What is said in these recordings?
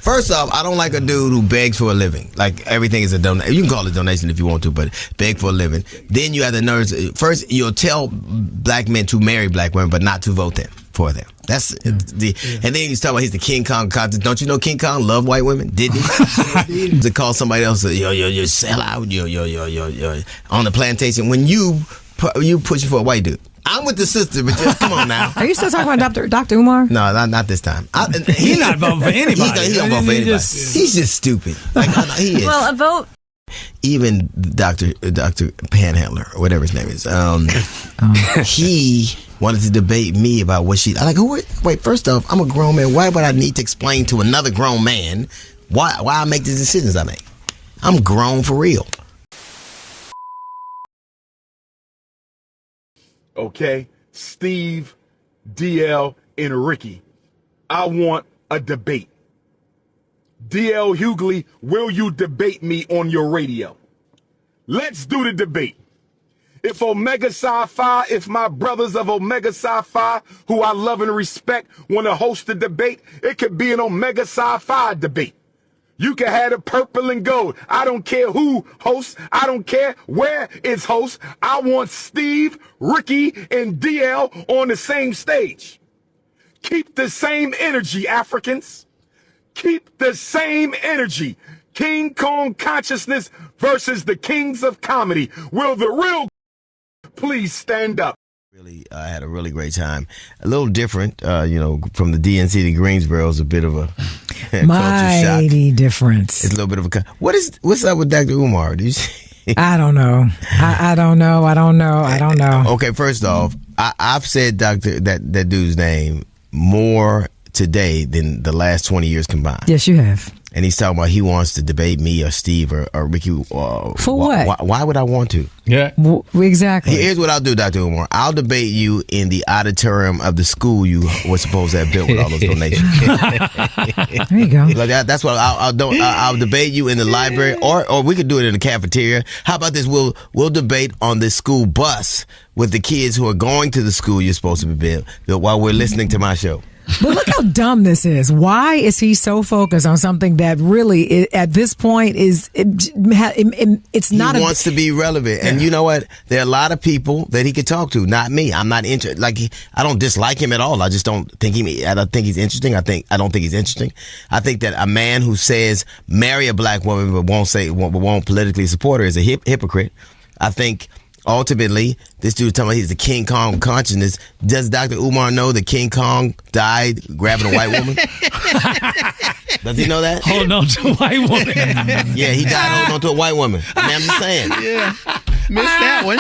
First off, I don't like a dude who begs for a living. Like, everything is a donation. You can call it a donation if you want to, but beg for a living. Then you have the nerves. First, you'll tell black men to marry black women, but not to vote for them. That's and then he's talking about he's the King Kong content. Don't you know King Kong loved white women? Didn't he? To call somebody else yo sellout, yo on the plantation when you pushing for a white dude. I'm with the sister, but just come on now. Are you still talking about Dr. Umar? No, not this time. He's not voting for anybody. He don't vote for anybody. He's just stupid. Like, he is. Well, a vote. Even Dr. Panhandler, or whatever his name is, he wanted to debate me about what she. I'm like, wait. First off, I'm a grown man. Why would I need to explain to another grown man why I make the decisions I make? I'm grown for real. Okay, Steve, DL, and Ricky, I want a debate. DL Hughley, will you debate me on your radio? Let's do the debate. If Omega Psi-Phi, if my brothers of Omega Psi-Phi, who I love and respect, want to host a debate, it could be an Omega Psi-Phi debate. You can have the purple and gold. I don't care who hosts. I don't care where it's host. I want Steve, Ricky, and DL on the same stage. Keep the same energy, Africans. Keep the same energy. King Kong consciousness versus the kings of comedy. Will the real please stand up? Really, I had a really great time. A little different, from the DNC to Greensboro is a bit of a mighty difference. It's a little bit of a. What's up with Dr. Umar? Do you see? I don't know. I don't know. Okay, first off, I've said that dude's name more today than the last 20 years combined. Yes, you have. And he's talking about he wants to debate me or Steve or Ricky. For what? Why would I want to? Yeah. Exactly. Here's what I'll do, Dr. Umar. I'll debate you in the auditorium of the school you were supposed to have built with all those donations. There you go. Like that's what I'll debate you in the library, or we could do it in the cafeteria. How about this? We'll debate on the school bus with the kids who are going to the school you're supposed to be built while we're listening to my show. But look how dumb this is. Why is he so focused on something that really, at this point, it's not? He wants to be relevant, and you know what? There are a lot of people that he could talk to. Not me. I'm not interested. I don't dislike him at all. I just don't think I don't think he's interesting. I don't think he's interesting. I think that a man who says marry a black woman but won't politically support her is a hypocrite. I think. Ultimately, this dude talking about he's the King Kong consciousness. Does Dr. Umar know that King Kong died grabbing a white woman? Does he know that? Holding on to a white woman. Yeah, he died holding on to a white woman. I mean, I'm just saying. Yeah, missed that one.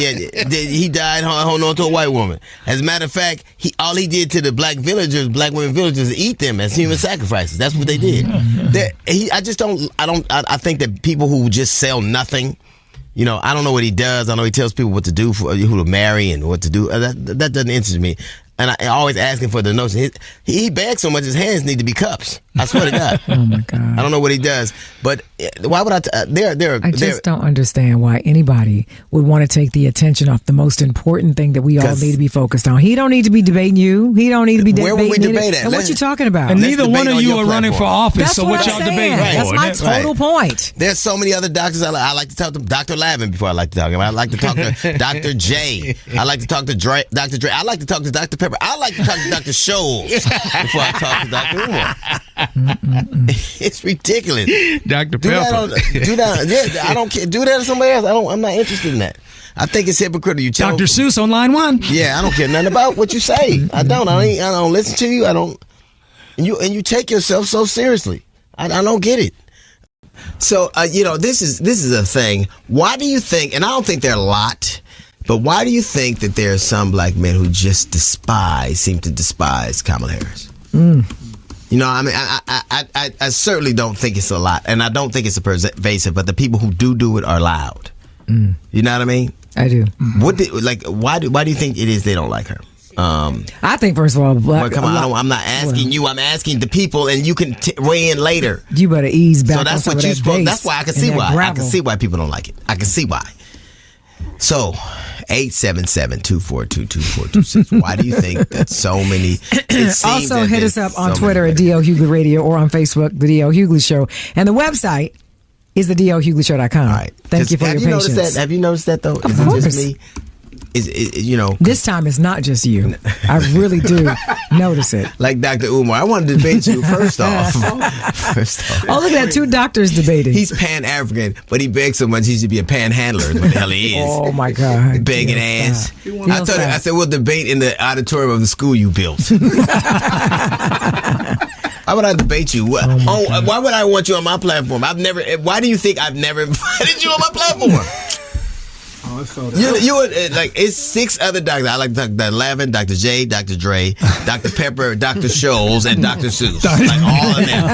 Yeah, he died holding on to a white woman. As a matter of fact, all he did to the black women villagers, is eat them as human sacrifices. That's what they did. I think that people who just sell nothing. I don't know what he does. I know he tells people what to do, who to marry and what to do. That doesn't interest me. And I always ask him for the notion. He bags so much, his hands need to be cups. I swear to God. Oh, my God. I don't know what he does. But why would I? I just don't understand why anybody would want to take the attention off the most important thing that we all need to be focused on. He don't need to be debating you. He don't need to be debating. Where would we debate at? And what you talking about? And neither one of you are running for office. That's so what y'all debating for? That's my total point. There's so many other doctors. I like to talk to Dr. Lavin before I like to talk to him. I like to talk to Dr. J. I like to talk to Dr. Dre. I like to talk to Dr. Pepper. I like to talk to Dr. Scholes before I talk to Dr. Umar. It's ridiculous. Dr. Pepper. Do that. Yeah, I don't care. Do that to somebody else. I'm not interested in that. I think it's hypocritical. You Dr. Seuss on line 1. Yeah, I don't care nothing about what you say. I don't listen to you. I don't. And you take yourself so seriously. I don't get it. So this is a thing. Why do you think? And I don't think there are a lot. But why do you think that there are some black men who just seem to despise Kamala Harris? I certainly don't think it's a lot, and I don't think it's a pervasive. But the people who do it are loud. You know what I mean? I do. Why do you think it is they don't like her? I think first of all, I'm not asking you. I'm asking the people, and you can weigh in later. You better ease back. So that's what that's why I can see why. I can see why people don't like it. I can see why. So, 877-242-2426. Why do you think that so many? Also, hit us up on Twitter at DL Hughley Radio or on Facebook, The DL Hughley Show. And the website is the DLHughleyshow.com. All right. Thank you for your patience. Have you noticed that, though? Of Is course. it just me? This time it's not just you. I really do notice it. Like Dr. Umar, I want to debate you first off. Oh, look at that, 2 doctors debating. He's Pan-African, but he begs so much he should be a panhandler is what the hell he is. Oh my God. Begging ass. I said, we'll debate in the auditorium of the school you built. Why would I debate you? Why would I want you on my platform? Why do you think I've never invited you on my platform? You would it's 6 other doctors. I like Dr. Lavin, Dr. J, Dr. Dre, Dr. Pepper, Dr. Scholes, and Dr. Seuss. Like all of them.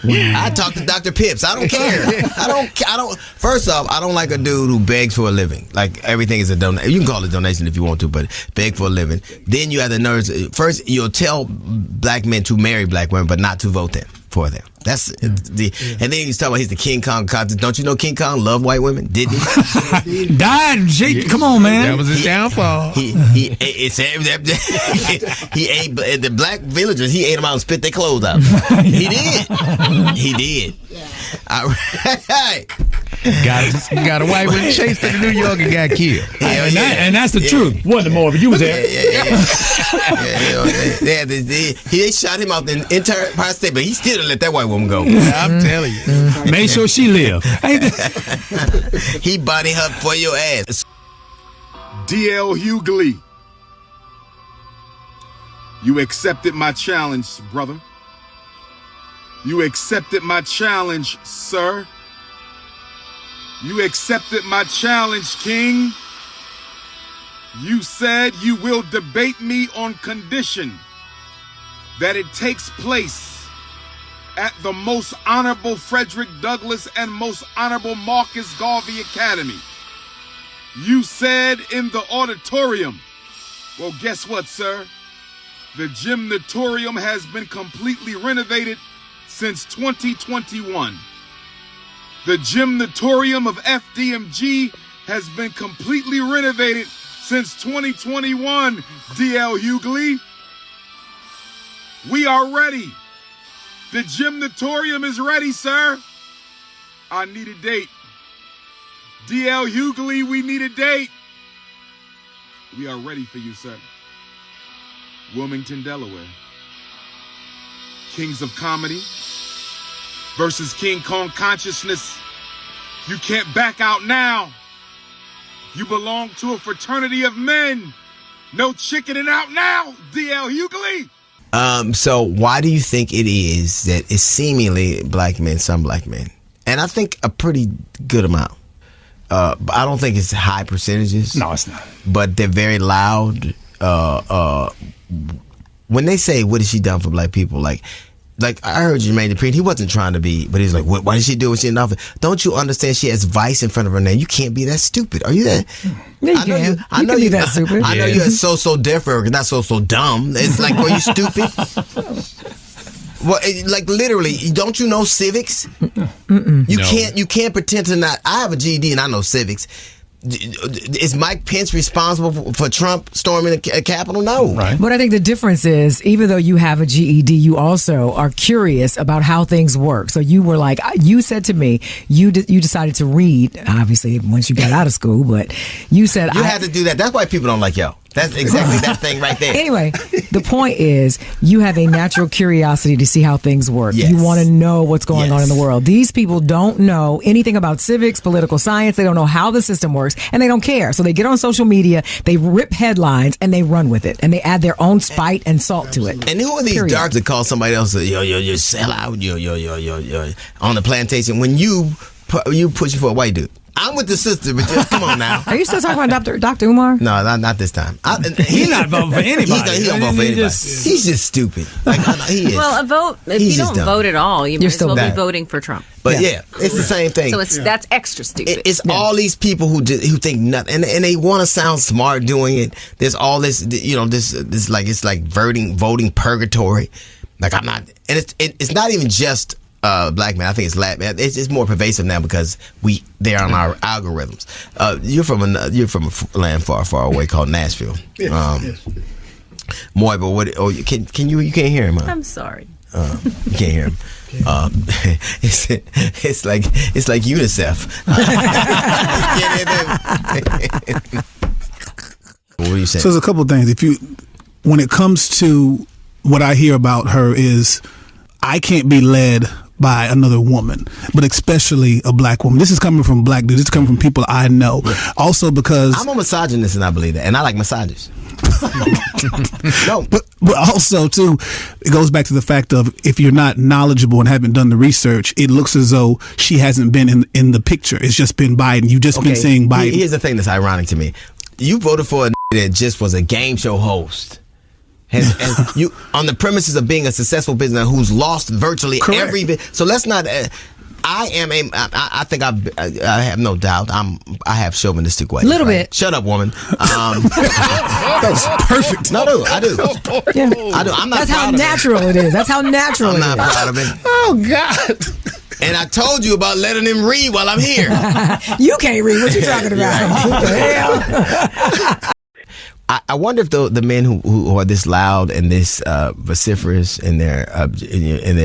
I talk to Dr. Pips. I don't care. I don't. First off, I don't like a dude who begs for a living. Like everything is a donation. You can call it a donation if you want to, but beg for a living. Then you have the nerves. First, you'll tell black men to marry black women, but not to vote for them. That's and then he's talking about he's the King Kong contest. Don't you know King Kong loved white women? Didn't he? Died. Come on, man. That was his downfall. He ate the black villagers. He ate them out and spit their clothes out. He did. He did. All right. Got a white woman chased to New York and got killed. And that's the truth. Wasn't more, but you was there. They shot him out the entire Empire State, but he still didn't let that white woman go. I'm telling you. Made sure she lived. He body her for your ass. DL Hughley, you accepted my challenge, brother. You accepted my challenge, sir. You accepted my challenge, King. You said you will debate me on condition that it takes place at the Most Honorable Frederick Douglass and Most Honorable Marcus Garvey Academy. You said in the auditorium. Well, guess what, sir? The gymnatorium has been completely renovated since 2021. The gymnatorium of FDMG has been completely renovated since 2021, DL Hughley. We are ready. The gymnatorium is ready, sir. I need a date. DL Hughley, we need a date. We are ready for you, sir. Wilmington, Delaware. Kings of Comedy versus King Kong Consciousness. You can't back out now. You belong to a fraternity of men. No chickening out now, DL Hughley. So why do you think it is that it's seemingly black men, some black men, and I think a pretty good amount. But I don't think it's high percentages. No, it's not. But they're very loud. When they say, "What has she done for black people?" Like I heard Jermaine Dupri, he wasn't trying to be, but he's like, why did she do what she in office? Don't you understand she has vice in front of her name? You can't be that stupid. Are you that? Yeah, you can. I know you that stupid. I know you're so different, not so dumb. It's like, were you stupid? Well, like literally, don't you know civics? You can't pretend to not. I have a GED and I know civics. Is Mike Pence responsible for Trump storming the Capitol? No. Right. But I think the difference is, even though you have a GED, you also are curious about how things work. So you were like, you said to me, you decided to read, obviously, once you got out of school, but you said... You had to do that. That's why people don't like y'all. That's exactly that thing right there. Anyway, the point is, you have a natural curiosity to see how things work. Yes. You want to know what's going on in the world. These people don't know anything about civics, political science. They don't know how the system works, and they don't care. So they get on social media, they rip headlines, and they run with it, and they add their own spite and salt to it. And who are these darks that call somebody else you sellout, yo, on the plantation when you pushing for a white dude? I'm with the sister, but just come on now. Are you still talking about Dr. Umar? No, not this time. He's not voting for anybody. He don't vote for anybody. He's just stupid. Like, he is. Well, a vote, if you don't vote at all, you might as well be voting for Trump. But yeah, it's the same thing. So that's extra stupid. It's all these people who think nothing, and they want to sound smart doing it. There's all this, this like it's like voting purgatory. Like I'm not, and it's not even just black men. I think it's Latin. It's more pervasive now because they're on our algorithms. You're from a land far, far away called Nashville. Yes. Moy, but what? Oh, you can't hear him. Huh? I'm sorry. You can't hear him. It's like UNICEF. What do you say? So there's a couple of things. When it comes to what I hear about her is, I can't be led by another woman, but especially a black woman. This is coming from black dudes. This is coming from people I know. Also because I'm a misogynist and I believe that, and I like massages. No, but also too, it goes back to the fact of, if you're not knowledgeable and haven't done the research, it looks as though she hasn't been in the picture. It's just been Biden. You've just been saying Biden. Here's the thing that's ironic to me. You voted for a that just was a game show host. And you on the premises of being a successful businessman who's lost virtually every bit. So let's not. I think I have no doubt. I have chauvinistic ways. A little bit. Shut up, woman. That's perfect. No, I do. Yeah. I do. I'm not. That's proud how of natural it is. That's how natural I'm it not is. proud of it. Oh God. And I told you about letting him read while I'm here. You can't read. What you talking about? What the hell? I wonder if the men who are this loud and this vociferous in their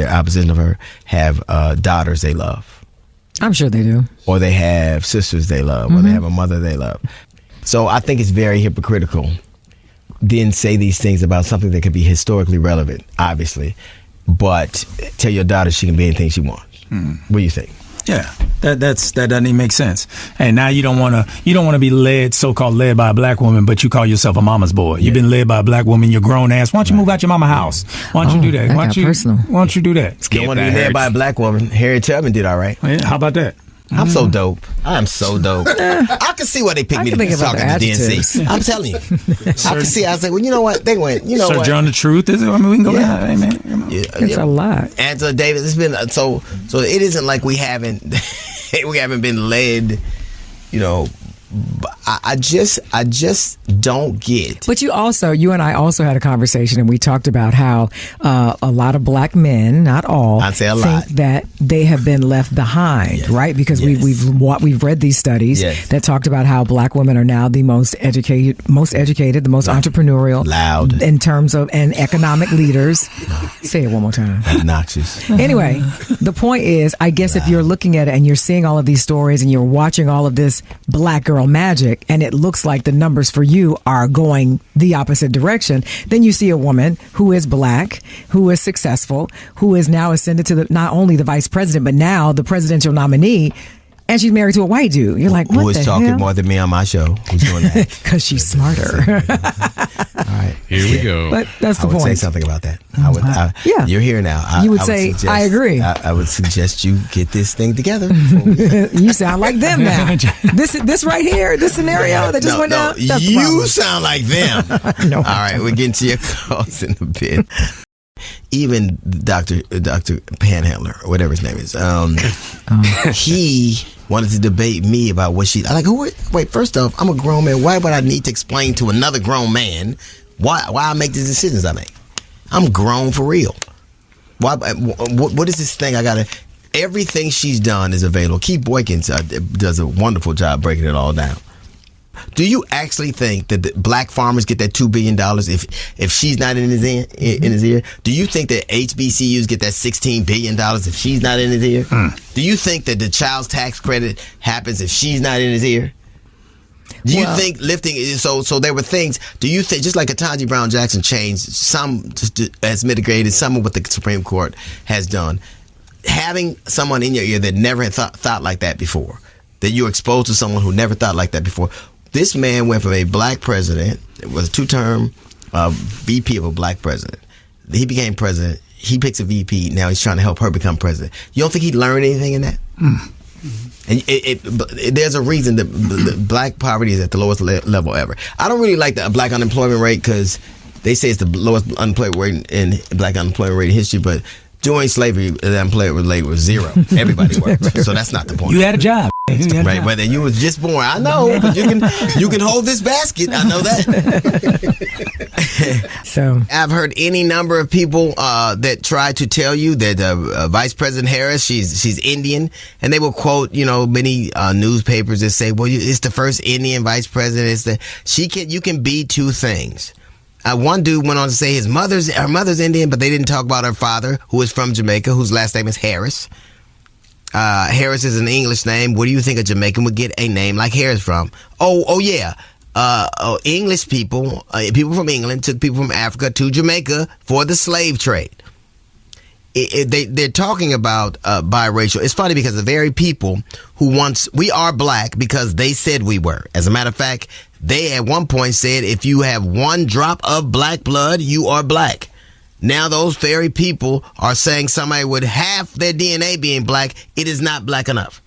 opposition of her have daughters they love. I'm sure they do. Or they have sisters they love, or they have a mother they love. So I think it's very hypocritical then say these things about something that could be historically relevant, obviously, but tell your daughter she can be anything she wants. What do you think? Yeah, that doesn't even make sense. And now you don't want to be so-called led by a black woman, but you call yourself a mama's boy. You've been led by a black woman. You're grown ass. Why don't you move out your mama house? Why don't you do that? Why don't you do that? You don't want to be led by a black woman. Harriet Tubman did all right. Yeah, how about that? I'm so dope. I am so dope. I can see why they picked me to be talking to DNC. I'm telling you. I can see. I was like, well, you know what? They went, you know what? John, the truth is, I mean, we can go down. Hey, man. It's a lot. Angela Davis, it's been so it isn't like we haven't been led, you know. I just don't get. But you and I also had a conversation, and we talked about how a lot of black men, not all, I'd say a think lot, that they have been left behind, right? Because we've read these studies that talked about how black women are now the most educated, the most entrepreneurial, loud in terms of and economic leaders. Say it one more time. Obnoxious. Anyway, the point is, I guess if you're looking at it and you're seeing all of these stories and you're watching all of this black girl magic, and it looks like the numbers for you are going the opposite direction, then you see a woman who is black, who is successful, who is now ascended to not only the vice president, but now the presidential nominee, and she's married to a white dude. You're like, what who is the talking hell? more than me on my show? Who's doing that? Because she's smarter. All right, here we go. But that's the I would point. say something about that. I would. You're here now. You would say, I agree. I would suggest you get this thing together. You sound like them now. This right here, this scenario that just went down. That's the you problem. sound like them. No. All right, we're getting to your calls in a bit. Even Dr. Panhandler, or whatever his name is, he wanted to debate me about what she. I'm like, wait. First off, I'm a grown man. Why would I need to explain to another grown man why I make the decisions I make? I'm grown for real. Why? What is this thing I gotta? Everything she's done is available. Keith Boykins does a wonderful job breaking it all down. Do you actually think that the black farmers get that $2 billion if she's not in his ear? Do you think that HBCUs get that $16 billion if she's not in his ear? Do you think that the child's tax credit happens if she's not in his ear? Do you think lifting so there were things? Do you think just like Ketanji Brown Jackson changed some has mitigated some of what the Supreme Court has done? Having someone in your ear that never had thought like that before, that you're exposed to someone who never thought like that before. This man went from a black president, it was a two-term VP of a black president. He became president. He picks a VP. Now he's trying to help her become president. You don't think he learned anything in that? And there's a reason that black poverty is at the lowest level ever. I don't really like the black unemployment rate because they say it's the lowest unemployment rate in black unemployment rate in history, but during slavery, the unemployment rate was zero. Everybody worked. So that's not the point. You had a job. Right, whether you was just born, I know, but you can hold this basket. I know that. So I've heard any number of people that try to tell you that Vice President Harris, she's Indian, and they will quote, many newspapers that say, well, it's the first Indian vice president. You can be two things. One dude went on to say her mother's Indian, but they didn't talk about her father, who is from Jamaica, whose last name is Harris. Harris is an English name. Where do you think a Jamaican would get a name like Harris from? Oh yeah. English people from England took people from Africa to Jamaica for the slave trade. They're talking about biracial. It's funny because the very people we are black because they said we were. As a matter of fact, they at one point said if you have one drop of black blood, you are black. Now those very people are saying somebody with half their DNA being black, it is not black enough.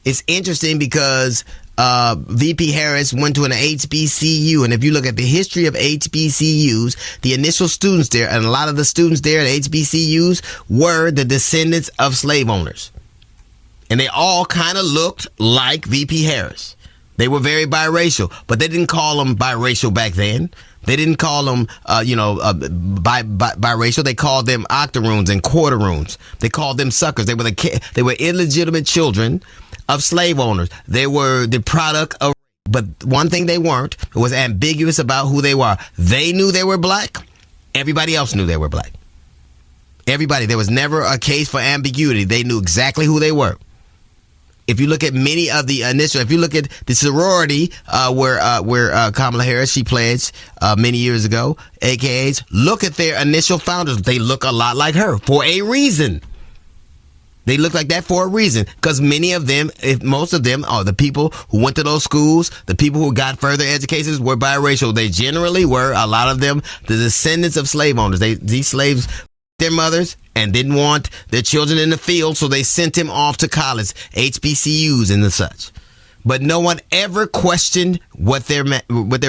It's interesting because VP Harris went to an HBCU, and if you look at the history of HBCUs, the initial students there, and a lot of the students there at HBCUs were the descendants of slave owners. And they all kind of looked like VP Harris. They were very biracial, but they didn't call them biracial back then. They didn't call them, biracial. They called them octoroons and quarteroons. They called them suckers. They were illegitimate children of slave owners. They were the product of. But one thing they weren't was ambiguous about who they were. They knew they were black. Everybody else knew they were black. Everybody. There was never a case for ambiguity. They knew exactly who they were. If you look at many of the initial, if you look at the sorority where Kamala Harris, she pledged many years ago, AKAs, look at their initial founders. They look a lot like her for a reason. They look like that for a reason because many of them, most of them are the people who went to those schools, the people who got further educations were biracial. They generally were, a lot of them, the descendants of slave owners. These slaves, their mothers, and didn't want their children in the field, so they sent them off to college, HBCUs and the such. But no one ever questioned what their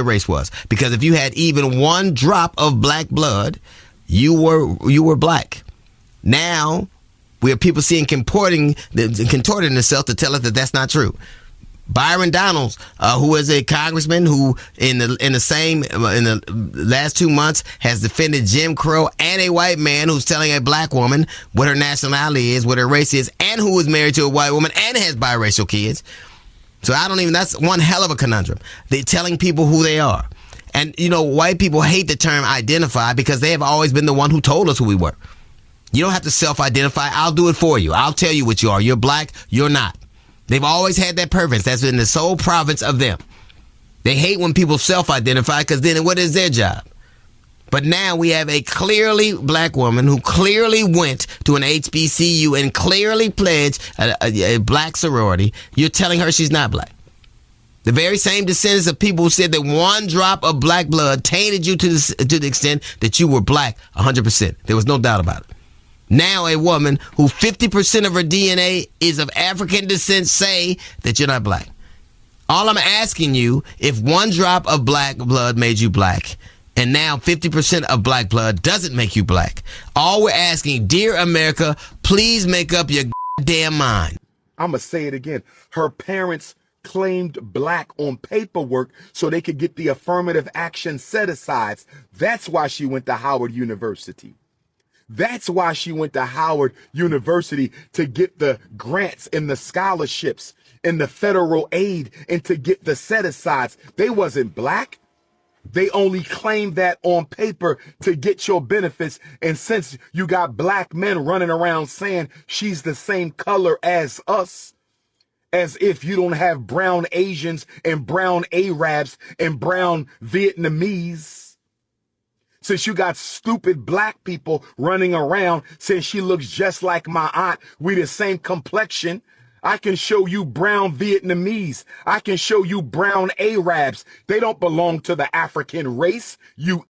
race was, because if you had even one drop of black blood, you were black. Now we have people seeing contorting themselves to tell us that that's not true. Byron Donalds, who is a congressman who in the last 2 months has defended Jim Crow, and a white man who's telling a black woman what her nationality is, what her race is, and who is married to a white woman and has biracial kids. So that's one hell of a conundrum. They're telling people who they are. And, white people hate the term identify because they have always been the one who told us who we were. You don't have to self-identify. I'll do it for you. I'll tell you what you are. You're black. You're not. They've always had that preference. That's been the sole province of them. They hate when people self-identify because then what is their job? But now we have a clearly black woman who clearly went to an HBCU and clearly pledged a black sorority. You're telling her she's not black. The very same descendants of people who said that one drop of black blood tainted you to the extent that you were black 100%. There was no doubt about it. Now a woman who 50% of her DNA is of African descent say that you're not black. All I'm asking you, if one drop of black blood made you black, and now 50% of black blood doesn't make you black, all we're asking, dear America, please make up your damn mind. I'm going to say it again. Her parents claimed black on paperwork so they could get the affirmative action set-asides. That's why she went to Howard University. That's why she went to Howard University, to get the grants and the scholarships and the federal aid and to get the set-asides. They wasn't black. They only claimed that on paper to get your benefits. And since you got black men running around saying she's the same color as us, as if you don't have brown Asians and brown Arabs and brown Vietnamese, since you got stupid black people running around saying she looks just like my aunt, we the same complexion, I can show you brown Vietnamese. I can show you brown Arabs. They don't belong to the African race. You